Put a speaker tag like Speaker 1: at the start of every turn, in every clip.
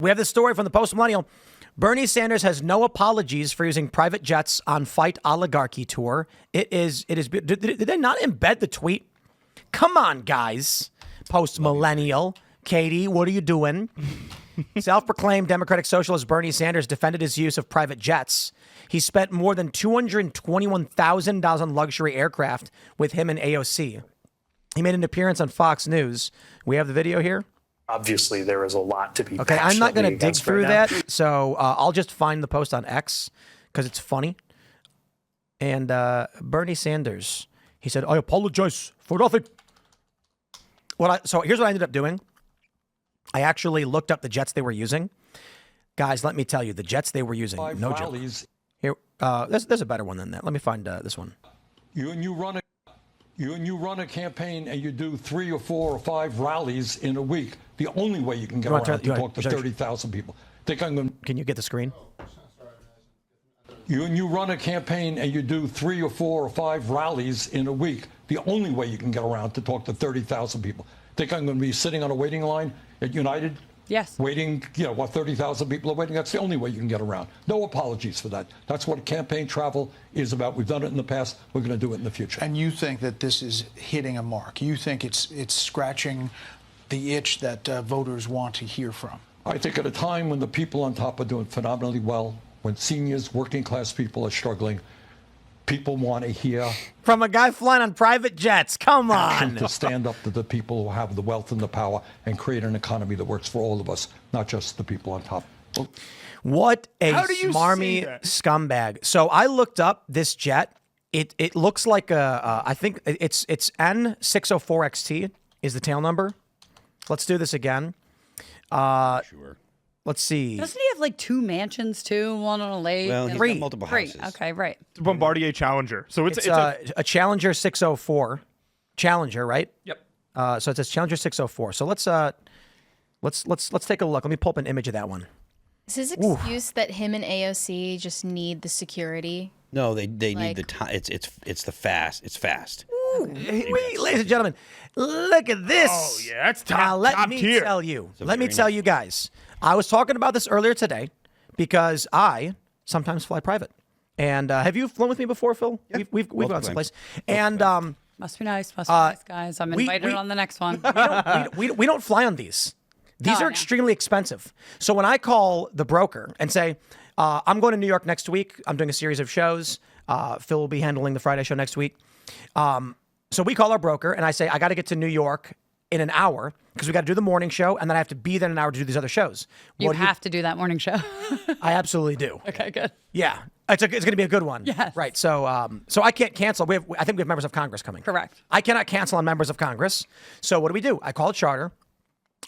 Speaker 1: We have this story from the Post-Millennial. Bernie Sanders has no apologies for using private jets on Fight Oligarchy tour. It is. Did they not embed the tweet? Come on, guys. Post-Millennial. Katie, what are you doing? Self-proclaimed Democratic Socialist Bernie Sanders defended his use of private jets. He spent more than $221,000 on luxury aircraft with him and AOC. He made an appearance on Fox News. We have the video here.
Speaker 2: Obviously, there is a lot to be.
Speaker 1: Okay, I'm not going to dig through that, so I'll just find the post on X because it's funny. And Bernie Sanders, he said, "I apologize for nothing." So here's what I ended up doing. I actually looked up the jets they were using. Guys, let me tell you, the jets they were using, no joke. Here, there's a better one than that. Let me find this one.
Speaker 3: You run a campaign and you do 3 or 4 or 5 rallies in a week. The only way you can get around to talk to 30,000 people.
Speaker 1: Can you get the screen?
Speaker 3: You run a campaign and you do 3 or 4 or 5 rallies in a week. The only way you can get around to talk to 30,000 people. Think I'm going to be sitting on a waiting line at United?
Speaker 4: Yes.
Speaker 3: Waiting, 30,000 people are waiting. That's the only way you can get around. No apologies for that. That's what campaign travel is about. We've done it in the past. We're going to do it in the future.
Speaker 5: And you think that this is hitting a mark? You think it's scratching the itch that voters want to hear from?
Speaker 3: I think at a time when the people on top are doing phenomenally well, when seniors, working class people are struggling, people want to hear
Speaker 1: from a guy flying on private jets. Come on.
Speaker 3: To stand up to the people who have the wealth and the power and create an economy that works for all of us, not just the people on top.
Speaker 1: What a smarmy scumbag. So I looked up this jet. It looks like I think it's N604XT is the tail number. Let's do this again.
Speaker 6: Sure.
Speaker 1: Let's see.
Speaker 4: Doesn't he have like 2 mansions too? One on a lake?
Speaker 6: Well, he's got multiple houses.
Speaker 4: Okay, right.
Speaker 7: It's a Bombardier Challenger. So it's
Speaker 1: a Challenger 604. Challenger, right?
Speaker 7: Yep.
Speaker 1: So it says Challenger 604. So let's take a look. Let me pull up an image of that one.
Speaker 8: Is his excuse that him and AOC just need the security?
Speaker 6: No, they need the time. It's fast.
Speaker 1: Ooh, ladies and gentlemen, look at this.
Speaker 7: Oh yeah, that's top.
Speaker 1: Now let
Speaker 7: top
Speaker 1: me
Speaker 7: tier.
Speaker 1: tell you. Let me tell you guys. I was talking about this earlier today because I sometimes fly private. And have you flown with me before, Phil?
Speaker 6: Yeah.
Speaker 1: We've gone someplace. And
Speaker 4: must be nice, guys. I'm invited on the next one.
Speaker 1: we don't fly on these. These are extremely expensive. So when I call the broker and say, I'm going to New York next week, I'm doing a series of shows. Phil will be handling the Friday show next week. So we call our broker and I say, I got to get to New York in an hour because we got to do the morning show and then I have to be there in an hour to do these other shows.
Speaker 4: You have to do that morning show.
Speaker 1: I absolutely do.
Speaker 4: Okay, good.
Speaker 1: Yeah. It's going to be a good one.
Speaker 4: Yes.
Speaker 1: Right. So I can't cancel. I think we have members of Congress coming.
Speaker 4: Correct.
Speaker 1: I cannot cancel on members of Congress. So what do? I call a charter.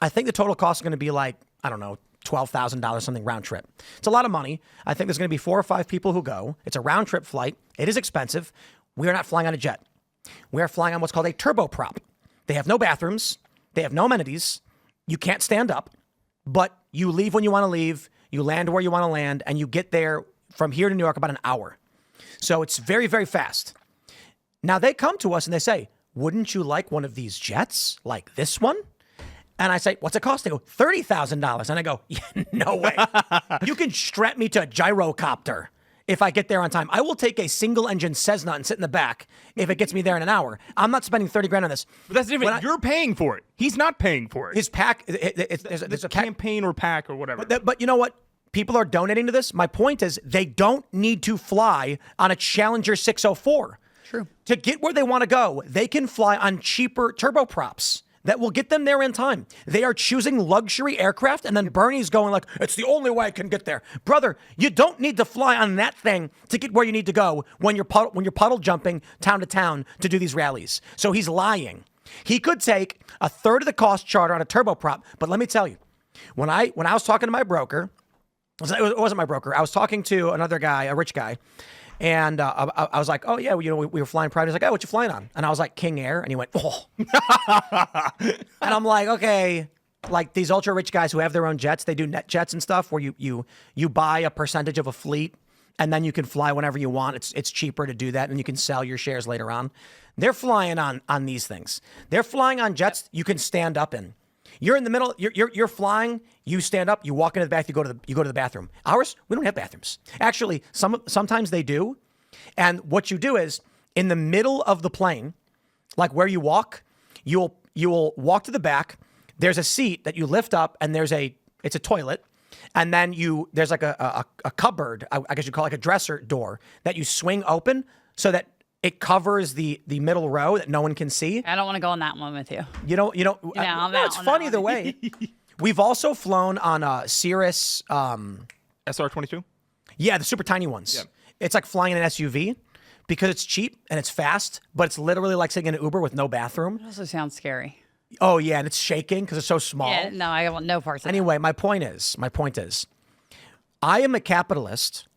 Speaker 1: I think the total cost is going to be like, I don't know, $12,000 something round trip. It's a lot of money. I think there's going to be 4 or 5 people who go. It's a round trip flight. It is expensive. We are not flying on a jet. We are flying on what's called a turboprop. They have no bathrooms. They have no amenities. You can't stand up, but you leave when you want to leave. You land where you want to land, and you get there from here to New York about an hour. So it's very, very fast. Now they come to us and they say, wouldn't you like one of these jets like this one? And I say, what's it cost? They go, $30,000. And I go, yeah, no way. You can strap me to a gyrocopter if I get there on time. I will take a single engine Cessna and sit in the back if it gets me there in an hour. I'm not spending $30,000 on this.
Speaker 7: But that's different. You're paying for it. He's not paying for it.
Speaker 1: His pack, there's a
Speaker 7: campaign or pack or whatever.
Speaker 1: But you know what? People are donating to this. My point is they don't need to fly on a Challenger 604.
Speaker 4: True.
Speaker 1: To get where they want to go, they can fly on cheaper turboprops that will get them there in time. They are choosing luxury aircraft, and then Bernie's going like, it's the only way I can get there. Brother, you don't need to fly on that thing to get where you need to go when you're puddle jumping town to town to do these rallies. So he's lying. He could take a third of the cost charter on a turboprop, but let me tell you, when I was talking to my broker, it wasn't my broker. I was talking to another guy, a rich guy, and I was like, oh, yeah, we were flying private. He's like, oh, what you flying on? And I was like, King Air. And he went, oh. And I'm like, okay, like these ultra rich guys who have their own jets, they do net jets and stuff where you buy a percentage of a fleet and then you can fly whenever you want. It's cheaper to do that and you can sell your shares later on. They're flying on these things. They're flying on jets you can stand up in. You're in the middle. You're flying. You stand up. You walk into the bath. You go to the bathroom. Ours, we don't have bathrooms. Actually, sometimes they do. And what you do is in the middle of the plane, like where you walk, you'll walk to the back. There's a seat that you lift up, and it's a toilet. And then there's like a cupboard, I guess you call it like a dresser door that you swing open so that it covers the middle row that no one can see.
Speaker 4: I don't want to go on that one with you.
Speaker 1: You don't. No, it's fun either way. We've also flown on Cirrus.
Speaker 7: SR-22?
Speaker 1: Yeah, the super tiny ones.
Speaker 7: Yeah.
Speaker 1: It's like flying in an SUV because it's cheap and it's fast, but it's literally like sitting in an Uber with no bathroom.
Speaker 4: It also sounds scary.
Speaker 1: Oh, yeah, and it's shaking because it's so small.
Speaker 4: Yeah, no, I want no parts of it.
Speaker 1: Anyway, my point is, I am a capitalist.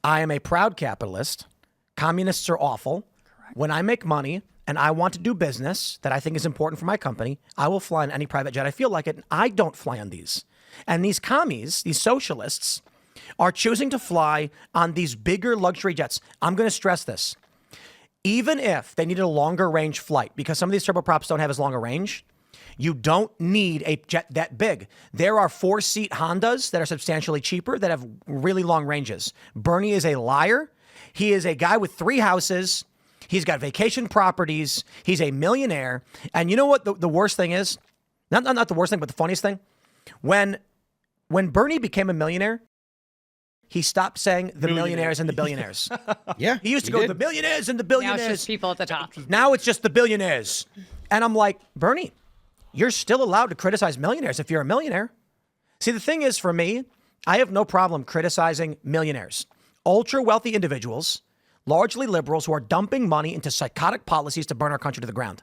Speaker 1: I am a proud capitalist. Communists are awful. Correct. When I make money and I want to do business that I think is important for my company, I will fly on any private jet I feel like it, and I don't fly on these. And these commies, these socialists, are choosing to fly on these bigger luxury jets. I'm going to stress this. Even if they needed a longer range flight, because some of these turboprops don't have as long a range, you don't need a jet that big. There are 4-seat Hondas that are substantially cheaper that have really long ranges. Bernie is a liar. He is a guy with 3 houses. He's got vacation properties. He's a millionaire. And you know what the worst thing is? Not the worst thing, but the funniest thing? When Bernie became a millionaire, he stopped saying the millionaires and the billionaires.
Speaker 6: Yeah.
Speaker 1: He used to go the millionaires and the
Speaker 4: Now
Speaker 1: billionaires.
Speaker 4: it's just people at the top.
Speaker 1: Now it's just the billionaires. And I'm like, Bernie, you're still allowed to criticize millionaires if you're a millionaire. See, the thing is, for me, I have no problem criticizing millionaires. Ultra wealthy individuals, largely liberals who are dumping money into psychotic policies to burn our country to the ground.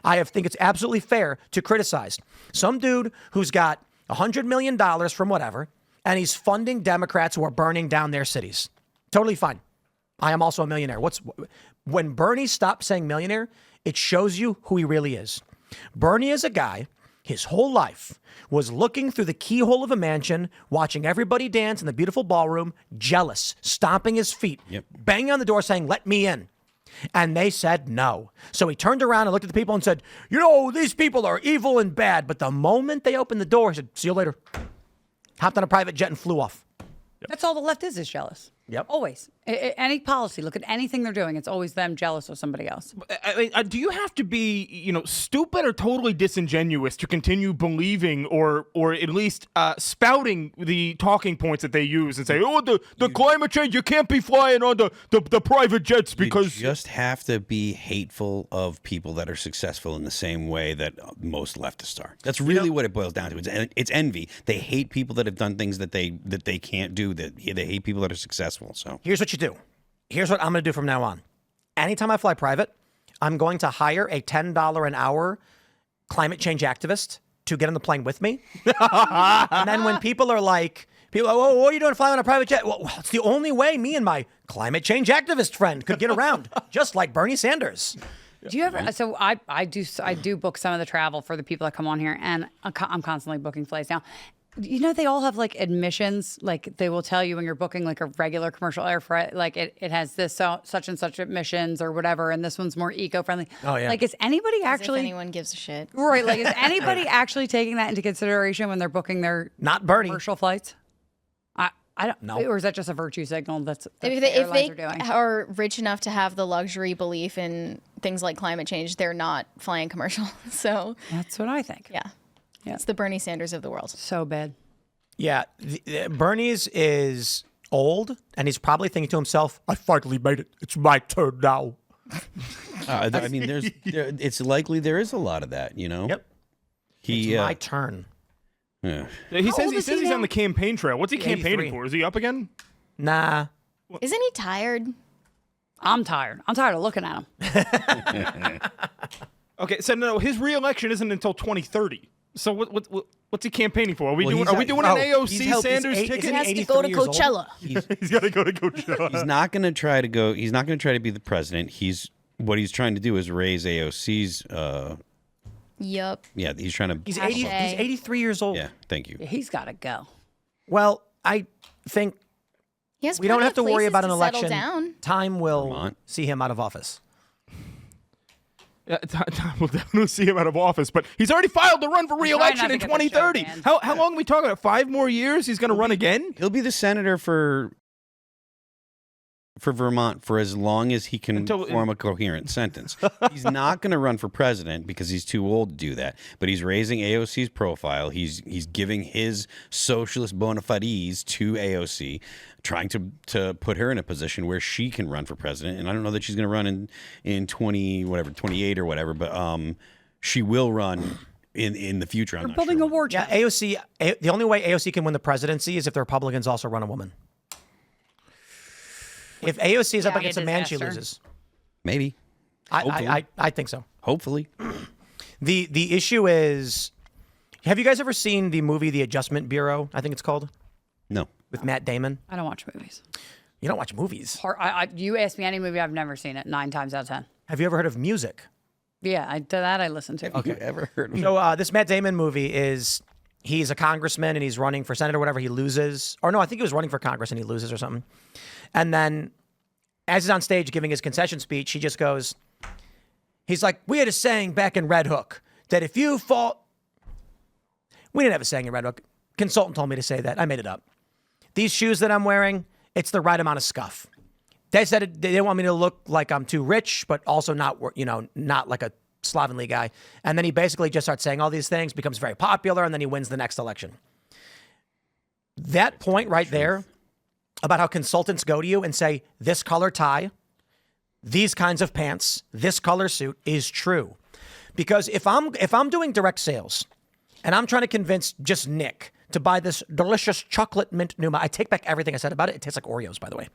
Speaker 1: I think it's absolutely fair to criticize some dude who's got $100 million from whatever, and he's funding Democrats who are burning down their cities. Totally fine. I am also a millionaire. When Bernie stopped saying millionaire, it shows you who he really is. Bernie is a guy, his whole life, was looking through the keyhole of a mansion, watching everybody dance in the beautiful ballroom, jealous, stomping his feet, banging on the door saying, let me in. And they said no. So he turned around and looked at the people and said, these people are evil and bad. But the moment they opened the door, he said, see you later. Hopped on a private jet and flew off.
Speaker 4: That's all the left is jealous.
Speaker 1: Yep.
Speaker 4: Always. Any policy, look at anything they're doing. It's always them jealous of somebody else.
Speaker 7: I mean, do you have to be, stupid or totally disingenuous to continue believing or at least spouting the talking points that they use and say, the climate change, you can't be flying on the private jets because...
Speaker 6: You just have to be hateful of people that are successful in the same way that most leftists are. That's really what it boils down to. It's envy. They hate people that have done things that they can't do. That they hate people that are successful. So
Speaker 1: here's what you do. Here's what I'm going to do from now on. Anytime I fly private, I'm going to hire a $10 an hour climate change activist to get on the plane with me. And then when people are like, what are you doing flying on a private jet? Well, it's the only way me and my climate change activist friend could get around, just like Bernie Sanders.
Speaker 4: Do you ever? So I do book some of the travel for the people that come on here, and I'm constantly booking flights now. They all have like admissions, like they will tell you when you're booking like a regular commercial air flight, like it has this such and such admissions or whatever, and this one's more eco-friendly.
Speaker 1: Oh yeah.
Speaker 4: Like, is anybody actually?
Speaker 8: If anyone gives a shit,
Speaker 4: right? Like, is anybody actually taking that into consideration when they're booking their
Speaker 1: not Bernie
Speaker 4: commercial flights? I don't know. Or is that just a virtue signal that's if they
Speaker 8: are rich enough to have the luxury belief in things like climate change, they're not flying commercial. So
Speaker 4: that's what I think.
Speaker 8: Yeah. It's the Bernie Sanders of the world.
Speaker 4: So bad.
Speaker 1: Yeah. Bernie's is old, and he's probably thinking to himself, I finally made it. It's my turn now.
Speaker 6: I mean, it's likely there is a lot of that,
Speaker 1: Yep. It's my turn.
Speaker 7: Yeah. He says he's on the campaign trail. What's he campaigning for? Is he up again?
Speaker 1: Nah.
Speaker 8: Isn't he tired?
Speaker 4: I'm tired. I'm tired of looking at him.
Speaker 7: Okay, so no, his re-election isn't until 2030. So what's he campaigning for? Are we doing an AOC Sanders ticket?
Speaker 8: He has to go to Coachella.
Speaker 7: He's got to go to Coachella.
Speaker 6: He's not going to try to go. He's not going to try to be the president. What he's trying to do is raise AOC's.
Speaker 8: Yep.
Speaker 6: Yeah, he's trying to.
Speaker 1: He's 83 years old.
Speaker 6: Yeah, thank you.
Speaker 4: He's got to go.
Speaker 1: Well, I think
Speaker 8: we don't have to worry
Speaker 1: about an
Speaker 8: election.
Speaker 1: Time will see him out of office.
Speaker 7: We'll definitely see him out of office, but he's already filed to run for re-election
Speaker 4: not
Speaker 7: in
Speaker 4: to get the show
Speaker 7: 2030.
Speaker 4: banned.
Speaker 7: How long are we talking about? 5 more years? He's going to run again?
Speaker 6: He'll be the senator for Vermont for as long as he can form a coherent sentence. He's not going to run for president because he's too old to do that. But he's raising AOC's profile. He's giving his socialist bona fides to AOC, trying to put her in a position where she can run for president. And I don't know that she's going to run in 28 or whatever, but she will run in the future.
Speaker 4: We're building a war chest.
Speaker 1: Yeah, AOC. The only way AOC can win the presidency is if the Republicans also run a woman. If AOC is up against a man, she loses.
Speaker 6: Maybe.
Speaker 1: I think so.
Speaker 6: Hopefully.
Speaker 1: The issue is, have you guys ever seen the movie The Adjustment Bureau? I think it's called.
Speaker 6: No.
Speaker 1: With Matt Damon.
Speaker 4: I don't watch movies.
Speaker 1: You don't watch movies.
Speaker 4: You ask me any movie, I've never seen it 9 times out of 10.
Speaker 1: Have you ever heard of Music?
Speaker 4: Yeah, I listen to.
Speaker 1: Okay.
Speaker 6: You ever heard of
Speaker 1: So this Matt Damon movie is, he's a congressman and he's running for Senate or whatever. He loses. Or no, I think he was running for Congress and he loses or something. And then as he's on stage giving his concession speech, he just goes, he's like, we had a saying back in Red Hook that if you fall, we didn't have a saying in Red Hook. Consultant told me to say that. I made it up. These shoes that I'm wearing, it's the right amount of scuff. They said they didn't want me to look like I'm too rich, but also not like a slovenly guy. And then he basically just starts saying all these things, becomes very popular, and then he wins the next election. That point right there about how consultants go to you and say, this color tie, these kinds of pants, this color suit is true. Because if I'm doing direct sales and I'm trying to convince just Nick to buy this delicious chocolate mint Numa, I take back everything I said about it. It tastes like Oreos, by the way.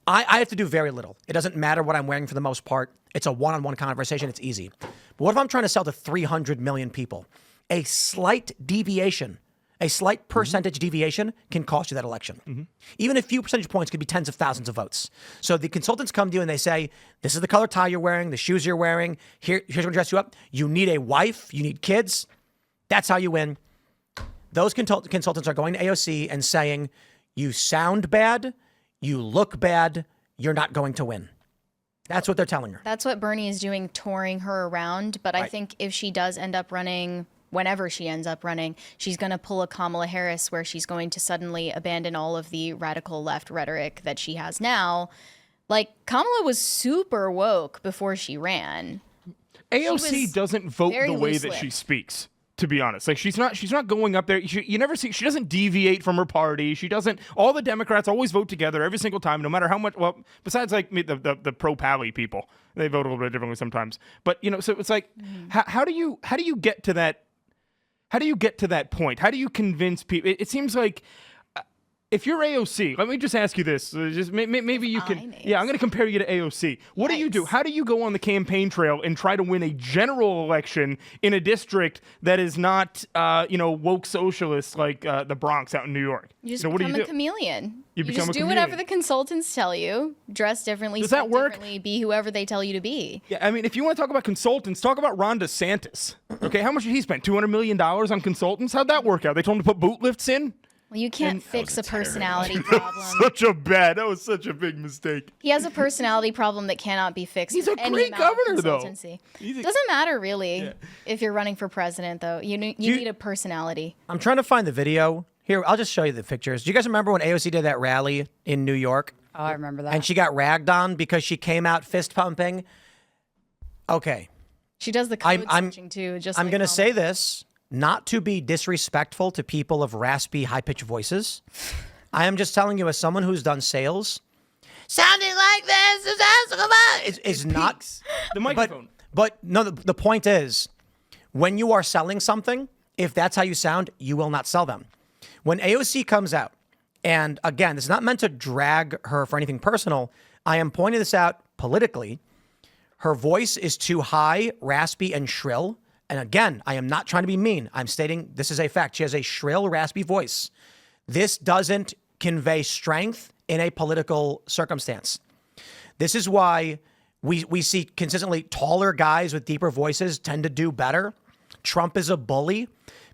Speaker 1: I have to do very little. It doesn't matter what I'm wearing for the most part. It's a one-on-one conversation. It's easy. But what if I'm trying to sell to 300 million people? A slight deviation, a slight percentage deviation can cost you that election. Even a few percentage points could be tens of thousands of votes. So the consultants come to you and they say, this is the color tie you're wearing, the shoes you're wearing, here's what dress you up. You need a wife, you need kids. That's how you win. Those consultants are going to AOC and saying, you sound bad, you look bad, you're not going to win. That's what they're telling her.
Speaker 8: That's what Bernie is doing, touring her around. But I think if she does end up running, whenever she ends up running, she's going to pull a Kamala Harris where she's going to suddenly abandon all of the radical left rhetoric that she has now. Like, Kamala was super woke before she ran.
Speaker 7: AOC doesn't vote the way that
Speaker 8: loose-lipped.
Speaker 7: she speaks. To be honest, like she's not going up there. You never see, she doesn't deviate from her party. She doesn't. All the Democrats always vote together every single time, no matter how much. Well, besides like the pro-Pally people, they vote a little bit differently sometimes. But so it's like, how do you get to that? How do you get to that point? How do you convince people? It seems like. If you're AOC, let me just ask you this. Just maybe you can. Yeah, I'm going to compare you to AOC. What do you do? How do you go on the campaign trail and try to win a general election in a district that is not, woke socialist like the Bronx out in New York?
Speaker 8: You just
Speaker 7: what do
Speaker 8: become
Speaker 7: you
Speaker 8: a
Speaker 7: do?
Speaker 8: chameleon. You
Speaker 7: become
Speaker 8: just
Speaker 7: a
Speaker 8: do whatever
Speaker 7: chameleon.
Speaker 8: the consultants tell you. Dress differently,
Speaker 7: Does that
Speaker 8: speak
Speaker 7: work?
Speaker 8: differently, be whoever they tell you to be.
Speaker 7: Yeah, I mean, if you want to talk about consultants, talk about Ron DeSantis. Okay, how much did he spend? $200 million on consultants? How'd that work out? They told him to put boot lifts in?
Speaker 8: Well, you can't fix a personality problem.
Speaker 7: That was such a big mistake.
Speaker 8: He has a personality problem that cannot be fixed.
Speaker 7: He's
Speaker 8: with
Speaker 7: a
Speaker 8: any
Speaker 7: great
Speaker 8: amount of
Speaker 7: governor, though.
Speaker 8: consultancy. Doesn't matter really if you're running for president, though. You need a personality.
Speaker 1: I'm trying to find the video. Here, I'll just show you the pictures. Do you guys remember when AOC did that rally in New York?
Speaker 4: Oh, I remember that.
Speaker 1: And she got ragged on because she came out fist pumping. Okay.
Speaker 8: She does the code switching too.
Speaker 1: I'm going to say this, not to be disrespectful to people of raspy, high-pitched voices. I am just telling you, as someone who's done sales, sounding like this is not
Speaker 7: The microphone.
Speaker 1: But no, the point is, when you are selling something, if that's how you sound, you will not sell them. When AOC comes out, and again, this is not meant to drag her for anything personal, I am pointing this out politically. Her voice is too high, raspy, and shrill. And again, I am not trying to be mean. I'm stating this is a fact. She has a shrill, raspy voice. This doesn't convey strength in a political circumstance. This is why we see consistently taller guys with deeper voices tend to do better. Trump is a bully.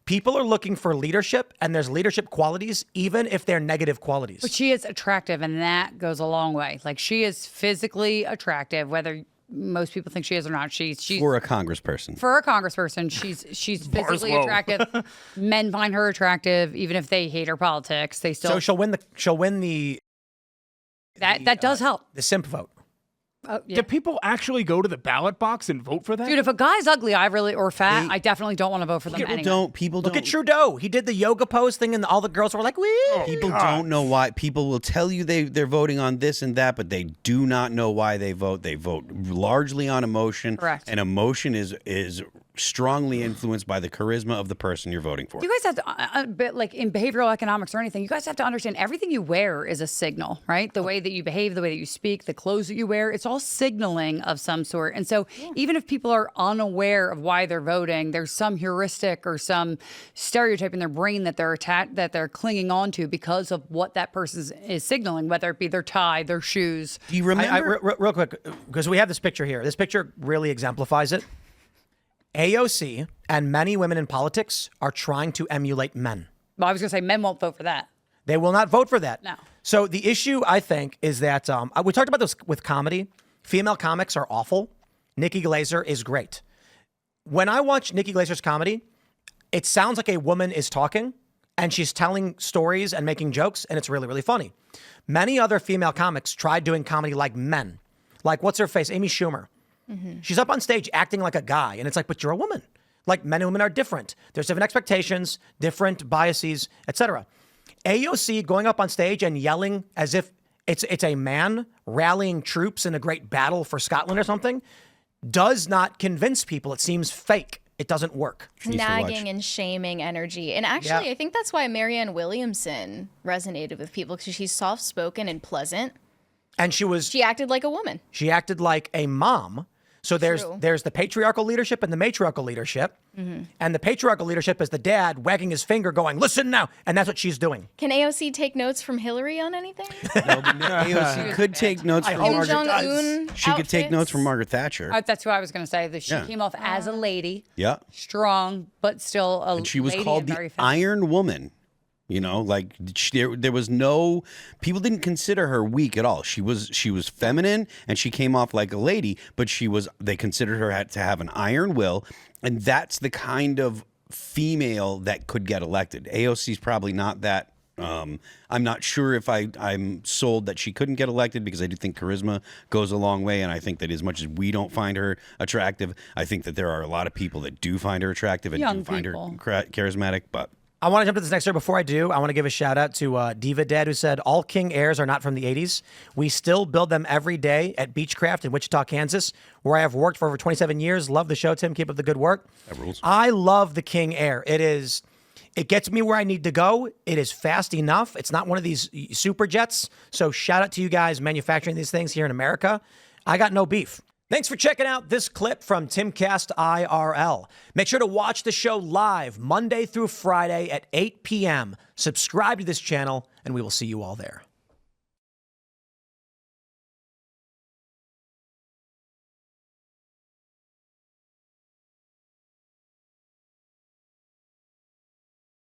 Speaker 1: People are looking for leadership, and there's leadership qualities, even if they're negative qualities.
Speaker 4: But she is attractive, and that goes a long way. Like, she is physically attractive, whether most people think she is or not. She's
Speaker 6: For a congressperson.
Speaker 4: for a congressperson, she's physically
Speaker 7: low.
Speaker 4: attractive. Men find her attractive, even if they hate her politics. They still
Speaker 1: So she'll win the
Speaker 4: that does help.
Speaker 1: the simp vote.
Speaker 4: Yeah.
Speaker 7: Do people actually go to the ballot box and vote for that?
Speaker 4: Dude, if a guy's ugly, or fat, I definitely don't want to vote for them anyway.
Speaker 6: People
Speaker 1: Look
Speaker 6: don't.
Speaker 1: at Trudeau. He did the yoga pose thing, and all the girls were like, "Wee!"
Speaker 6: People don't know why. People will tell you they're voting on this and that, but they do not know why they vote. They vote largely on emotion.
Speaker 4: Correct.
Speaker 6: And emotion is strongly influenced by the charisma of the person you're voting for.
Speaker 4: You guys have to, a bit like in behavioral economics or anything, you guys have to understand everything you wear is a signal, right? The way that you behave, the way that you speak, the clothes that you wear, it's all signaling of some sort. And so even if people are unaware of why they're voting, there's some heuristic or some stereotype in their brain that they're clinging on to because of what that person is signaling, whether it be their tie, their shoes.
Speaker 6: Do you remember?
Speaker 1: Real quick, because we have this picture here. This picture really exemplifies it. AOC and many women in politics are trying to emulate men.
Speaker 4: Well, I was going to say men won't vote for that.
Speaker 1: They will not vote for that.
Speaker 4: No.
Speaker 1: So the issue, I think, is that we talked about this with comedy. Female comics are awful. Nikki Glaser is great. When I watch Nikki Glaser's comedy, it sounds like a woman is talking and she's telling stories and making jokes, and it's really, really funny. Many other female comics tried doing comedy like men. Like, what's her face? Amy Schumer. She's up on stage acting like a guy, and it's like, but you're a woman. Like, men and women are different. There's different expectations, different biases, etc. AOC going up on stage and yelling as if it's a man rallying troops in a great battle for Scotland or something does not convince people. It seems fake. It doesn't work.
Speaker 8: Nagging and shaming energy. And actually, I think that's why Marianne Williamson resonated with people, because she's soft-spoken and pleasant.
Speaker 1: And
Speaker 8: she acted like a woman.
Speaker 1: She acted like a mom. So there's the patriarchal leadership and the matriarchal leadership. And the patriarchal leadership is the dad wagging his finger going, listen now. And that's what she's doing.
Speaker 8: Can AOC take notes from Hillary on anything?
Speaker 6: AOC could take notes from
Speaker 8: Kim
Speaker 6: Margaret.
Speaker 8: Jong-un
Speaker 6: She could take
Speaker 8: outfits?
Speaker 6: notes from Margaret Thatcher.
Speaker 4: That's what I was going to say. That she
Speaker 6: Yeah.
Speaker 4: came off as a lady,
Speaker 6: Yeah.
Speaker 4: strong, but still a
Speaker 6: And she was
Speaker 4: lady
Speaker 6: called
Speaker 4: and
Speaker 6: the
Speaker 4: very feminine.
Speaker 6: Iron Woman. You know, like there was no people didn't consider her weak at all. She was feminine and she came off like a lady, but they considered her to have an iron will, and that's the kind of female that could get elected. AOC's probably not that. I'm not sure if I'm sold that she couldn't get elected, because I do think charisma goes a long way, and I think that as much as we don't find her attractive, I think that there are a lot of people that do find her attractive and
Speaker 4: Young
Speaker 6: do find
Speaker 4: people.
Speaker 6: her charismatic, but.
Speaker 1: I want to jump to this next story. Before I do, I want to give a shout out to Diva Dad, who said, all King Airs are not from the 80s. We still build them every day at Beechcraft in Wichita, Kansas, where I have worked for over 27 years. Love the show, Tim. Keep up the good work.
Speaker 6: That rules.
Speaker 1: I love the King Air. It gets me where I need to go. It is fast enough. It's not one of these super jets. So shout out to you guys manufacturing these things here in America. I got no beef. Thanks for checking out this clip from Timcast IRL. Make sure to watch the show live Monday through Friday at 8 p.m. Subscribe to this channel, and we will see you all there.